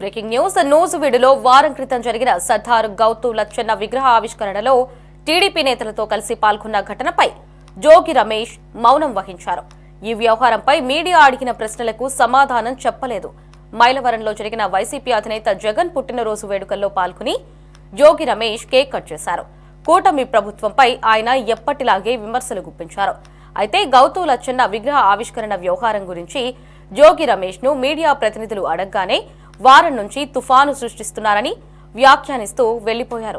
Breaking news వీడియోలో వారం క్రితం జరిగిన సర్దార్ గౌతు లచ్చన్న విగ్రహ ఆవిష్కరణలో టీడీపీ నేతలతో కలిసి పాల్గొన్న ఘటనపై జోగి రమేష్ మౌనం వహించారు. ఈ వ్యవహారంపై మీడియా అడిగిన ప్రశ్నలకు సమాధానం చెప్పలేదు. మైలవరంలో జరిగిన వైసీపీ అధినేత జగన్ పుట్టినరోజు వేడుకల్లో పాల్గొని జోగి రమేష్ కేక్ కట్ చేశారు. కూటమి ప్రభుత్వంపై ఆయన ఎప్పటిలాగే విమర్శలు గుప్పించారు. అయితే గౌతు లచ్చన్న విగ్రహ ఆవిష్కరణ వ్యవహారం గురించి జోగి రమేష్ ను మీడియా ప్రతినిధులు అడగగానే వారం నుంచి తుఫాను సృష్టిస్తున్నారని వ్యాఖ్యానిస్తూ వెళ్లిపోయారు.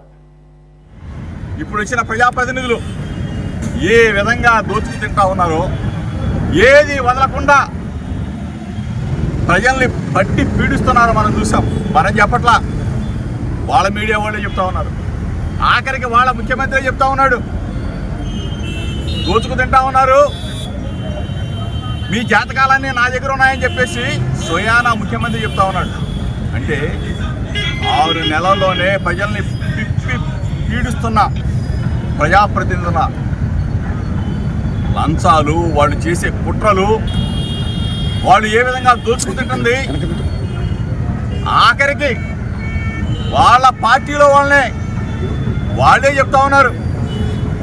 ఇప్పుడు వచ్చిన ప్రజాప్రతినిధులు ఏ విధంగా దోచుకు తింటా ఉన్నారో, ఏది వదలకుండా ప్రజల్ని పట్టి పీడిస్తున్నారో మనం చూసాం. మనం చెప్పట్లా, వాళ్ళ మీడియా వాళ్ళే చెప్తా ఉన్నారు. ఆఖరికి వాళ్ళ ముఖ్యమంత్రి చెప్తా ఉన్నాడు, దోచుకు తింటా ఉన్నారు, మీ జాతకాలన్నీ నా దగ్గర ఉన్నాయని చెప్పేసి స్వయానా ముఖ్యమంత్రి చెప్తా ఉన్నాడు. అంటే 6 నెలల్లోనే ప్రజల్ని పీడిస్తున్న ప్రజాప్రతినిధుల లంచాలు, వాళ్ళు చేసే కుట్రలు, వాళ్ళు ఏ విధంగా దోచుకుంటుంది, ఆఖరికి వాళ్ళ పార్టీలో వాళ్ళే చెప్తా ఉన్నారు,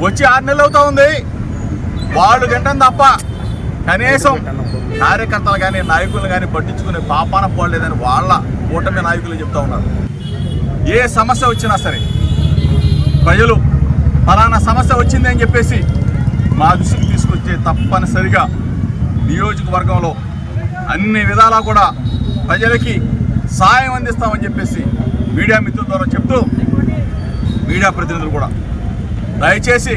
వచ్చి 6 నెలలు అవుతా ఉంది, వాళ్ళు తింటాం తప్ప కనీసం కార్యకర్తలు కానీ నాయకులు కానీ పట్టించుకునే పాపాన పోలేదని వాళ్ళ కూటమి నాయకులు చెప్తా ఉన్నారు. ఏ సమస్య వచ్చినా సరే ప్రజలు ఫలానా సమస్య వచ్చింది అని చెప్పేసి మా దృష్టికి తీసుకొచ్చే తప్పనిసరిగా నియోజకవర్గంలో అన్ని విధాలా కూడా ప్రజలకి సాయం అందిస్తామని చెప్పేసి మీడియా మిత్రుల ద్వారా చెప్తూ, మీడియా ప్రతినిధులు కూడా దయచేసి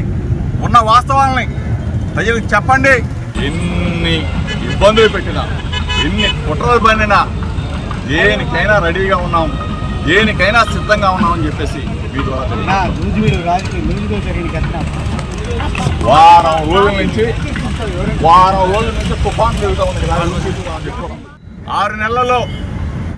ఉన్న వాస్తవాలని ప్రజలకు చెప్పండి. ఎన్ని ఇబ్బందులు పెట్టినా, ఎన్ని కుట్రలు పడినా దేనికైనా రెడీగా ఉన్నాం, దేనికైనా సిద్ధంగా ఉన్నామని చెప్పేసి మీ ద్వారా వారం రోజుల నుంచి తుఫాన్ జరుగుతూ ఉంది. 6 నెలల్లో